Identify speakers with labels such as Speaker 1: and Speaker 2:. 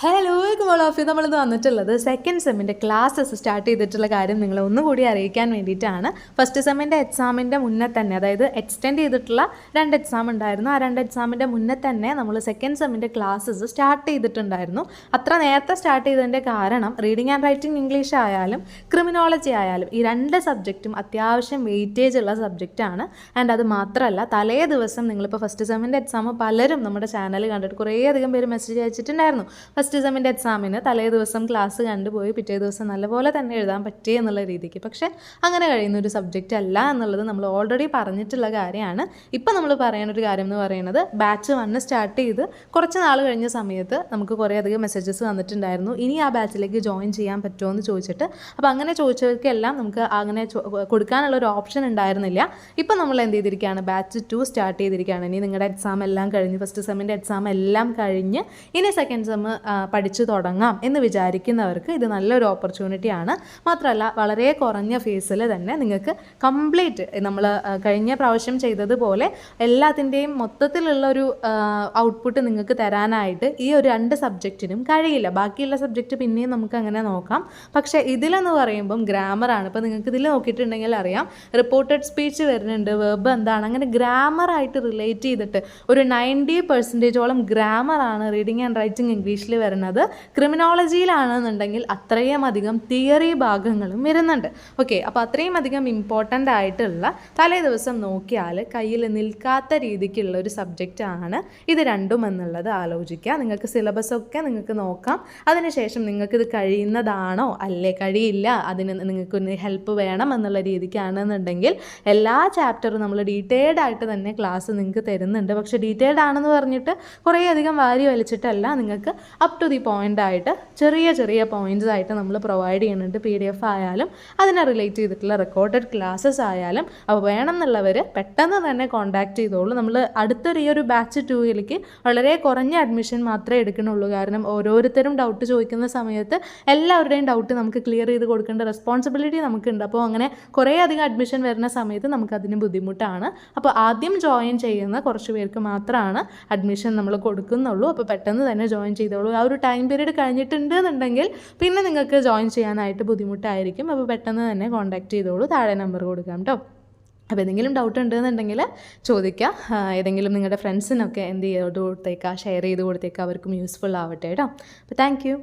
Speaker 1: Hello of നമ്മളിന്ന് വന്നിട്ടുള്ളത് second സെമ്മിൻ്റെ classes start ചെയ്തിട്ടുള്ള കാര്യം നിങ്ങളെ ഒന്നുകൂടി അറിയിക്കാൻ വേണ്ടിയിട്ടാണ്. ഫസ്റ്റ് സെമ്മിൻ്റെ എക്സാമിൻ്റെ മുന്നേ തന്നെ, അതായത് എക്സ്റ്റെൻഡ് ചെയ്തിട്ടുള്ള 2 എക്സാം ഉണ്ടായിരുന്നു. ആ 2 എക്സാമിൻ്റെ മുന്നേ തന്നെ നമ്മൾ സെക്കൻഡ് സെമ്മിൻ്റെ ക്ലാസ്സസ് സ്റ്റാർട്ട് ചെയ്തിട്ടുണ്ടായിരുന്നു. അത്ര നേരത്തെ സ്റ്റാർട്ട് ചെയ്തതിൻ്റെ കാരണം റീഡിങ് ആൻഡ് റൈറ്റിംഗ് ഇംഗ്ലീഷ് ആയാലും ക്രിമിനോളജി ആയാലും ഈ 2 സബ്ജക്റ്റും അത്യാവശ്യം വെയിറ്റേജ് ഉള്ള സബ്ജക്റ്റാണ്. ആൻഡ് അത് മാത്രമല്ല, തലേ ദിവസം നിങ്ങളിപ്പോൾ ഫസ്റ്റ് സെമ്മിൻ്റെ എക്സാം പലരും നമ്മുടെ ചാനൽ കണ്ടിട്ട് കുറേയധികം പേര് മെസ്സേജ് അയച്ചിട്ടുണ്ടായിരുന്നു. ഫസ്റ്റ് സെമ്മിൻ്റെ എക്സാമിന് തലേ ദിവസം ക്ലാസ് കണ്ടുപോയി പിറ്റേ ദിവസം നല്ലപോലെ തന്നെ എഴുതാൻ പറ്റി എന്നുള്ള രീതിക്ക്. പക്ഷേ അങ്ങനെ കഴിയുന്ന ഒരു സബ്ജക്റ്റ് അല്ല എന്നുള്ളത് നമ്മൾ ഓൾറെഡി പറഞ്ഞിട്ടുള്ള കാര്യമാണ്. ഇപ്പം നമ്മൾ പറയാനൊരു കാര്യം എന്ന് പറയുന്നത്, ബാച്ച് 1 സ്റ്റാർട്ട് ചെയ്ത് കുറച്ച് നാൾ കഴിഞ്ഞ സമയത്ത് നമുക്ക് കുറേയധികം മെസ്സേജസ് വന്നിട്ടുണ്ടായിരുന്നു, ഇനി ആ ബാച്ചിലേക്ക് ജോയിൻ ചെയ്യാൻ പറ്റുമോ എന്ന് ചോദിച്ചിട്ട്. അപ്പോൾ അങ്ങനെ ചോദിച്ചവർക്കെല്ലാം നമുക്ക് അങ്ങനെ കൊടുക്കാനുള്ള ഒരു ഓപ്ഷൻ ഉണ്ടായിരുന്നില്ല. ഇപ്പം നമ്മൾ എന്ത് ചെയ്തിരിക്കുകയാണ്, ബാച്ച് 2 സ്റ്റാർട്ട് ചെയ്തിരിക്കുകയാണ്. ഇനി നിങ്ങളുടെ എക്സാം എല്ലാം കഴിഞ്ഞ്, ഫസ്റ്റ് സെമ്മിൻ്റെ എക്സാം എല്ലാം കഴിഞ്ഞ് ഇനി സെക്കൻഡ് സെം പഠിച്ചു തുടങ്ങാം എന്ന് വിചാരിക്കുന്നവർക്ക് ഇത് നല്ലൊരു ഓപ്പർച്യൂണിറ്റിയാണ്. മാത്രമല്ല വളരെ കുറഞ്ഞ ഫീസിൽ തന്നെ നിങ്ങൾക്ക് കംപ്ലീറ്റ് നമ്മൾ കഴിഞ്ഞ പ്രാവശ്യം ചെയ്തതുപോലെ എല്ലാത്തിൻ്റെയും മൊത്തത്തിലുള്ളൊരു ഔട്ട്പുട്ട് നിങ്ങൾക്ക് തരാനായിട്ട് ഈ ഒരു 2 സബ്ജക്റ്റിനും കഴിയില്ല. ബാക്കിയുള്ള സബ്ജക്റ്റ് പിന്നെയും നമുക്ക് അങ്ങനെ നോക്കാം. പക്ഷേ ഇതിലെന്ന് പറയുമ്പം ഗ്രാമറാണ്. ഇപ്പോൾ നിങ്ങൾക്ക് ഇതിൽ നോക്കിയിട്ടുണ്ടെങ്കിൽ അറിയാം, റിപ്പോർട്ടഡ് സ്പീച്ച് വരുന്നുണ്ട്, വെർബ് എന്താണ്, അങ്ങനെ ഗ്രാമറായിട്ട് റിലേറ്റ് ചെയ്തിട്ട് ഒരു 90% ഗ്രാമറാണ് റീഡിങ് ആൻഡ് റൈറ്റിംഗ് ഇംഗ്ലീഷിൽ വരുന്നത്. ക്രിമിനോളജിയിലാണെന്നുണ്ടെങ്കിൽ അത്രയും അധികം തിയറി ഭാഗങ്ങളും വരുന്നുണ്ട്. ഓക്കെ, അപ്പോൾ അത്രയും അധികം ഇമ്പോർട്ടൻ്റ് ആയിട്ടുള്ള, തലേ ദിവസം നോക്കിയാൽ കയ്യിൽ നിൽക്കാത്ത രീതിക്കുള്ള ഒരു സബ്ജക്റ്റാണ് ഇത് രണ്ടും എന്നുള്ളത് ആലോചിക്കുക. നിങ്ങൾക്ക് സിലബസൊക്കെ നിങ്ങൾക്ക് നോക്കാം. അതിനുശേഷം നിങ്ങൾക്കിത് കഴിയുന്നതാണോ അല്ലേ, കഴിയില്ല, അതിന് നിങ്ങൾക്കൊന്ന് ഹെൽപ്പ് വേണം എന്നുള്ള രീതിക്കാണെന്നുണ്ടെങ്കിൽ എല്ലാ ചാപ്റ്ററും നമ്മൾ ഡീറ്റെയിൽഡ് ആയിട്ട് തന്നെ ക്ലാസ് നിങ്ങൾക്ക് തരുന്നുണ്ട്. പക്ഷേ ഡീറ്റെയിൽഡ് ആണെന്ന് പറഞ്ഞിട്ട് കുറേയധികം വാരി വലിച്ചിട്ടല്ല, നിങ്ങൾക്ക് അപ് ടു ദി പോയിൻ്റ് ആയിട്ട് ചെറിയ ചെറിയ പോയിൻറ്റ്സ് ആയിട്ട് നമ്മൾ പ്രൊവൈഡ് ചെയ്യുന്നുണ്ട്. PDF ആയാലും അതിനെ റിലേറ്റ് ചെയ്തിട്ടുള്ള റെക്കോർഡഡ് ക്ലാസ്സസ് ആയാലും. അപ്പോൾ വേണമെന്നുള്ളവർ പെട്ടെന്ന് തന്നെ കോൺടാക്റ്റ് ചെയ്തോളൂ. നമ്മൾ അടുത്തൊരു ഈ ഒരു ബാച്ച് 2ലേക്ക് വളരെ കുറഞ്ഞ അഡ്മിഷൻ മാത്രമേ എടുക്കണുള്ളൂ. കാരണം ഓരോരുത്തരും ഡൗട്ട് ചോദിക്കുന്ന സമയത്ത് എല്ലാവരുടെയും ഡൗട്ട് നമുക്ക് ക്ലിയർ ചെയ്ത് കൊടുക്കേണ്ട റെസ്പോൺസിബിലിറ്റി നമുക്കുണ്ട്. അപ്പോൾ അങ്ങനെ കുറേ അധികം അഡ്മിഷൻ വരുന്ന സമയത്ത് നമുക്കതിന് ബുദ്ധിമുട്ടാണ്. അപ്പോൾ ആദ്യം ജോയിൻ ചെയ്യുന്ന കുറച്ച് പേർക്ക് മാത്രമാണ് അഡ്മിഷൻ നമ്മൾ കൊടുക്കുന്നുള്ളൂ. അപ്പോൾ പെട്ടെന്ന് തന്നെ ജോയിൻ ചെയ്തോളൂ. ആ ഒരു ടൈം പീരീഡ് കഴിഞ്ഞിട്ടുണ്ട് എന്നുണ്ടെങ്കിൽ പിന്നെ നിങ്ങൾക്ക് ജോയിൻ ചെയ്യാനായിട്ട് ബുദ്ധിമുട്ടായിരിക്കും. അപ്പോൾ പെട്ടെന്ന് തന്നെ കോൺടാക്റ്റ് ചെയ്തോളൂ. താഴെ നമ്പർ കൊടുക്കാം കേട്ടോ. അപ്പോൾ എന്തെങ്കിലും ഡൗട്ട് ഉണ്ടെന്നുണ്ടെങ്കിൽ ചോദിക്കുക. ഏതെങ്കിലും നിങ്ങളുടെ ഫ്രണ്ട്സിനൊക്കെ എന്ത് ചെയ്ത് കൊടുത്തേക്കുക, ഷെയർ ചെയ്ത് കൊടുത്തേക്കുക, അവർക്കും യൂസ്ഫുൾ ആവട്ടെ കേട്ടോ. അപ്പോൾ താങ്ക് യു.